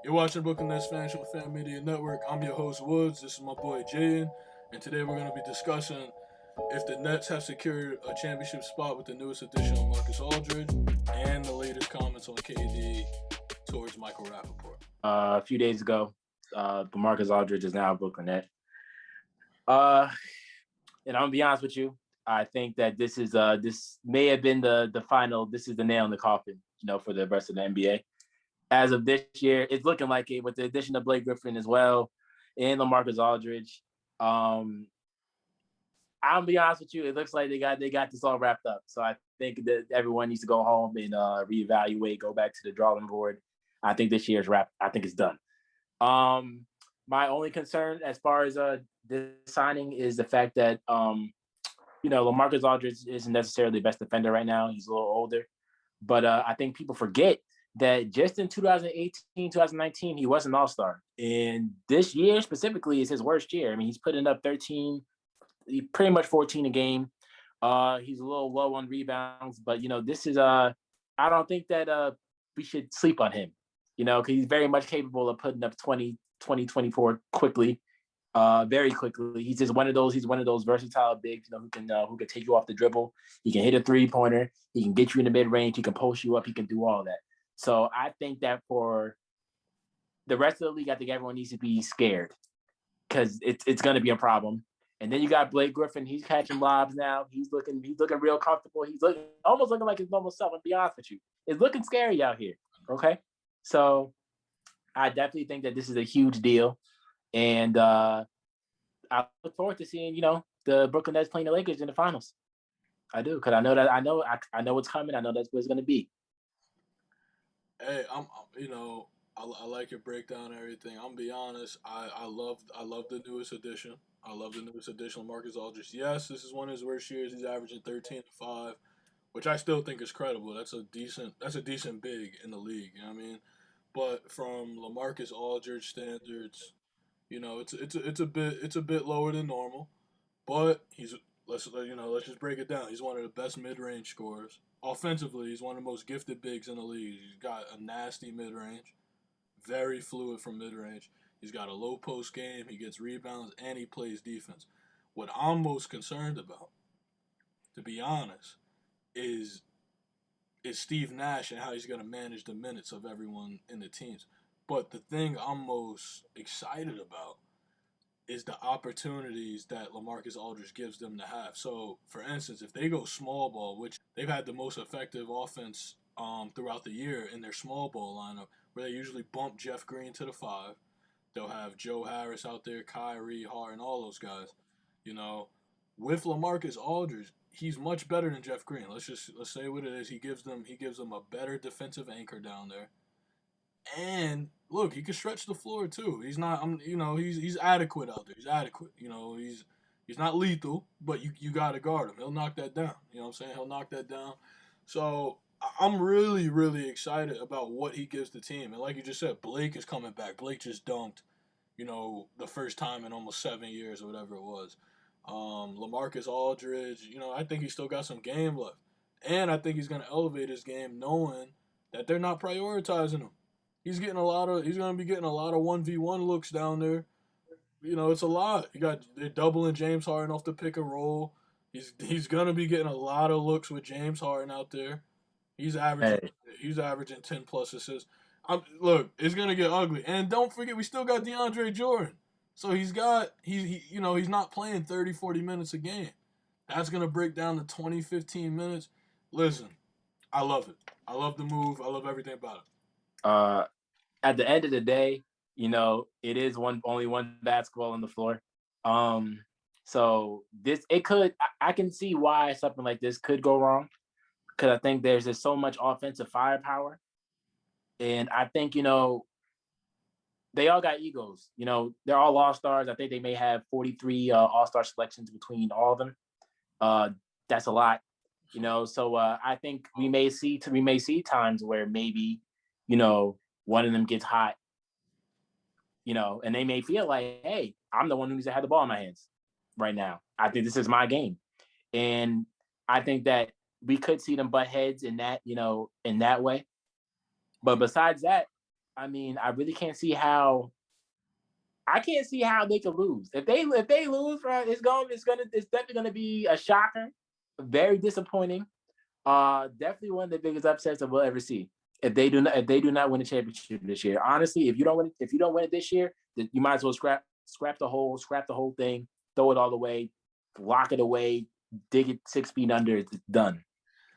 You're watching Brooklyn Nets Financial Fan Media Network. I'm your host Woods. This is my boy Jaden, and today we're going to be discussing if the Nets have secured a championship spot with the newest addition of Marcus Aldridge and the latest comments on KD towards Michael Rapaport. A few days ago, LaMarcus Aldridge is now a Brooklyn Net. Uh, and I'm gonna be honest with you, I think that this may have been the final. This is the nail in the coffin, for the rest of the NBA. As of this year, it's looking like it with the addition of Blake Griffin as well and LaMarcus Aldridge. I'll be honest with you, it looks like they got this all wrapped up. So I think that everyone needs to go home and reevaluate, go back to the drawing board. I think this year's wrapped. I think it's done. My only concern as far as this signing is the fact that LaMarcus Aldridge isn't necessarily the best defender right now. He's a little older, but I think people forget that just in 2018, 2019, he was an all-star. And this year specifically is his worst year. I mean, he's putting up 13, pretty much 14 a game. He's a little low on rebounds, but this is I don't think that we should sleep on him, because he's very much capable of putting up 20, 24 quickly, very quickly. He's just one of those versatile bigs, who can take you off the dribble. He can hit a three-pointer. He can get you in the mid-range. He can post you up. He can do all that. So I think that for the rest of the league, I think everyone needs to be scared because it's going to be a problem. And then you got Blake Griffin. He's catching lobs now. He's looking real comfortable. He's almost looking like his normal self. And be honest with you, it's looking scary out here. Okay, so I definitely think that this is a huge deal, and I look forward to seeing the Brooklyn Nets playing the Lakers in the finals. I do, because I know what's coming. I know that's what it's going to be. Hey, I like your breakdown and everything. I'm gonna be honest. I love the newest addition. I love the newest addition of Marcus Aldridge. Yes, this is one of his worst years. He's averaging 13 and 5, which I still think is credible. That's a decent big in the league. You know what I mean? But from LaMarcus Aldridge standards, it's a bit lower than normal. But let's just break it down. He's one of the best mid range scorers. Offensively, he's one of the most gifted bigs in the league. He's got a nasty mid range, very fluid from mid range. He's got a low post game. He gets rebounds and he plays defense. What I'm most concerned about, to be honest, is Steve Nash and how he's going to manage the minutes of everyone in the teams. But the thing I'm most excited about is the opportunities that LaMarcus Aldridge gives them to have. So, for instance, if they go small ball, which they've had the most effective offense throughout the year in their small ball lineup, where they usually bump Jeff Green to the five, they'll have Joe Harris out there, Kyrie, Harden, all those guys. You know, with LaMarcus Aldridge, he's much better than Jeff Green. Let's say what it is. He gives them a better defensive anchor down there. And look, he can stretch the floor too. He's not, he's adequate out there. He's adequate. He's not lethal, but you got to guard him. He'll knock that down. You know what I'm saying? He'll knock that down. So I'm really, really excited about what he gives the team. And like you just said, Blake is coming back. Blake just dunked, the first time in almost 7 years or whatever it was. LaMarcus Aldridge, I think he's still got some game left. And I think he's going to elevate his game knowing that they're not prioritizing him. He's gonna be getting a lot of 1v1 looks down there. It's a lot. They're doubling James Harden off the pick and roll. He's gonna be getting a lot of looks with James Harden out there. He's averaging Hey, he's averaging 10 plus assists. Look, it's gonna get ugly. And don't forget we still got DeAndre Jordan. So he's not playing 30, 40 minutes a game. That's gonna break down to 20, 15 minutes. Listen, I love it. I love the move. I love everything about it. uh, at the end of the day, it is only one basketball on the floor. So this it could I can see why something like this could go wrong because I think there's just so much offensive firepower, and I think they all got egos. They're all all stars. I think they may have 43 all star selections between all of them. Uh, that's a lot. So I think we may see times where maybe one of them gets hot, and they may feel like, hey, I'm the one who needs to have the ball in my hands right now. I think this is my game. And I think that we could see them butt heads in that way. But besides that, I mean, I really can't see how. I can't see how they could lose. If they lose, right, it's definitely gonna be a shocker, very disappointing. Definitely one of the biggest upsets that we'll ever see. If they do not win the championship this year, honestly, if you don't win it this year, then you might as well scrap the whole thing, throw it all away, lock it away, dig it 6 feet under. It's done.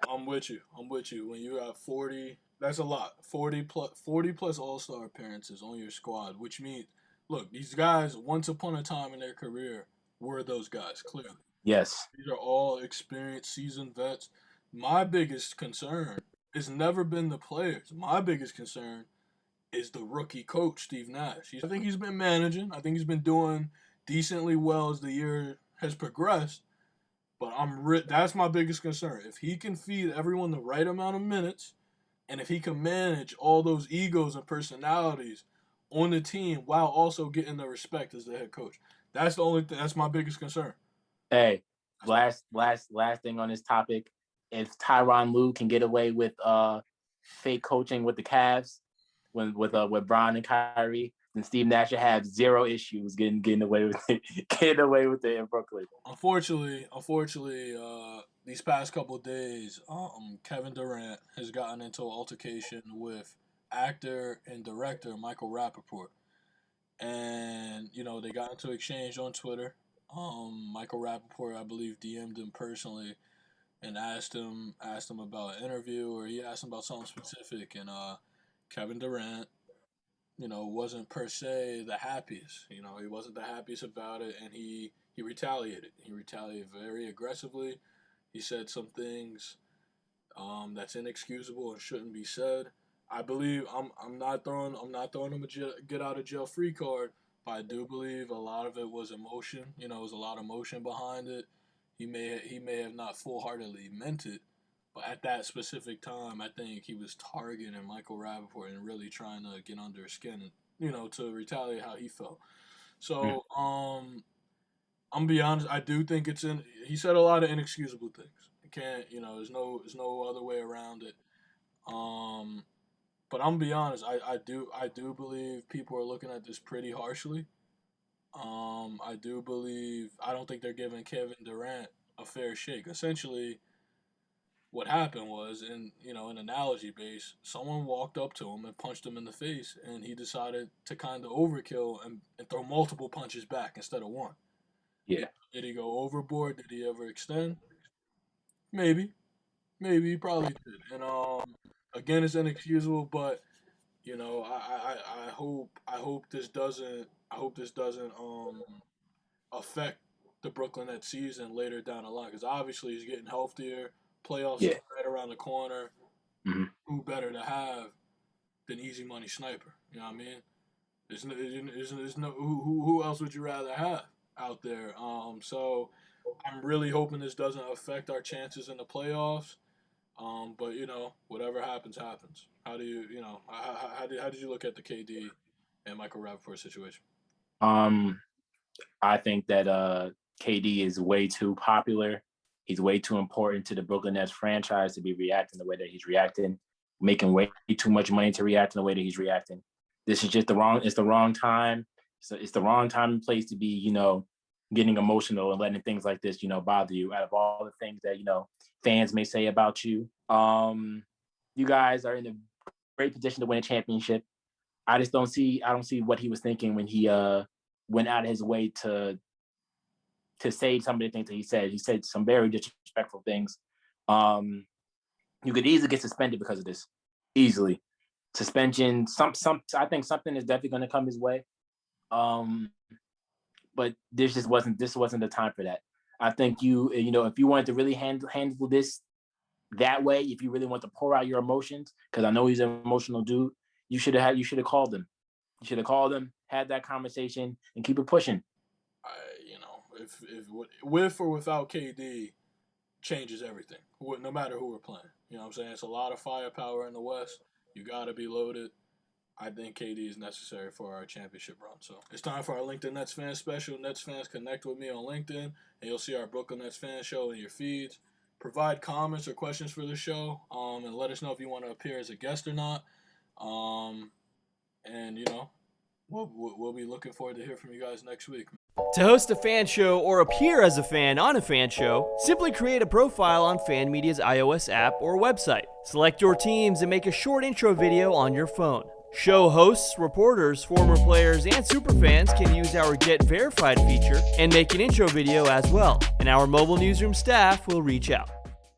I'm with you. I'm with you. When you have 40, that's a lot. 40 plus All-Star appearances on your squad, which means, look, these guys once upon a time in their career were those guys. Clearly, Yes. these are all experienced, seasoned vets. My biggest concern has never been the players. My biggest concern is the rookie coach, Steve Nash. I think he's been managing. I think he's been doing decently well as the year has progressed. But that's my biggest concern. If he can feed everyone the right amount of minutes, and if he can manage all those egos and personalities on the team while also getting the respect as the head coach, that's the only thing. That's my biggest concern. Hey, last thing on this topic. If Tyronn Lue can get away with fake coaching with the Cavs, with Bron and Kyrie, then Steve Nash should have zero issues getting away with it, getting away with it in Brooklyn. Unfortunately, these past couple of days, Kevin Durant has gotten into an altercation with actor and director Michael Rapaport, and they got into exchange on Twitter. Michael Rapaport, I believe, DM'd him personally and asked him about an interview, or he asked him about something specific, and Kevin Durant, wasn't per se the happiest. He wasn't the happiest about it, and he retaliated. He retaliated very aggressively. He said some things that's inexcusable and shouldn't be said. I believe I'm not throwing him a get out of jail free card, but I do believe a lot of it was emotion. It was a lot of emotion behind it. He may have not full heartedly meant it, but at that specific time, I think he was targeting Michael Rapaport and really trying to get under his skin, to retaliate how he felt. So, I'm gonna be honest. I do think it's in. He said a lot of inexcusable things. I can't. There's no other way around it. Um, but I'm gonna be honest. I do believe people are looking at this pretty harshly. I don't think they're giving Kevin Durant a fair shake. Essentially, what happened was, in analogy base, someone walked up to him and punched him in the face, and he decided to kind of overkill and throw multiple punches back instead of one. Yeah. Did he go overboard? Did he ever extend? Maybe, maybe he probably did. And again, it's inexcusable, but I hope this doesn't affect the Brooklyn Nets season later down the line, because obviously he's getting healthier. Playoffs Yeah. is right around the corner. Mm-hmm. Who better to have than Easy Money Sniper? You know what I mean? There's no who else would you rather have out there? So I'm really hoping this doesn't affect our chances in the playoffs. But whatever happens, happens. How do you, how did you look at the KD and Michael Rapaport situation? Um, I think that KD is way too popular. He's way too important to the Brooklyn Nets franchise to be reacting the way that he's reacting, making way too much money to react in the way that he's reacting. This is just it's the wrong time. So it's the wrong time and place to be, getting emotional and letting things like this, bother you. Out of all the things that, fans may say about you, you guys are in a great position to win a championship. I don't see what he was thinking when he went out of his way to say some of the things that he said. He said some very disrespectful things. You could easily get suspended because of this. Easily. Suspension, I think something is definitely going to come his way. But this wasn't the time for that. I think if you wanted to really handle this that way, if you really want to pour out your emotions, because I know he's an emotional dude, you should have called him. You should have called him, had that conversation, and keep it pushing. If with or without KD changes everything. No matter who we're playing, you know what I'm saying. It's a lot of firepower in the West. You got to be loaded. I think KD is necessary for our championship run. So it's time for our LinkedIn Nets fans special. Nets fans, connect with me on LinkedIn, and you'll see our Brooklyn Nets fan show in your feeds. Provide comments or questions for the show, and let us know if you want to appear as a guest or not. Um, And, we'll be looking forward to hear from you guys next week. To host a fan show or appear as a fan on a fan show, simply create a profile on Fan Media's iOS app or website. Select your teams and make a short intro video on your phone. Show hosts, reporters, former players, and superfans can use our Get Verified feature and make an intro video as well, and our mobile newsroom staff will reach out.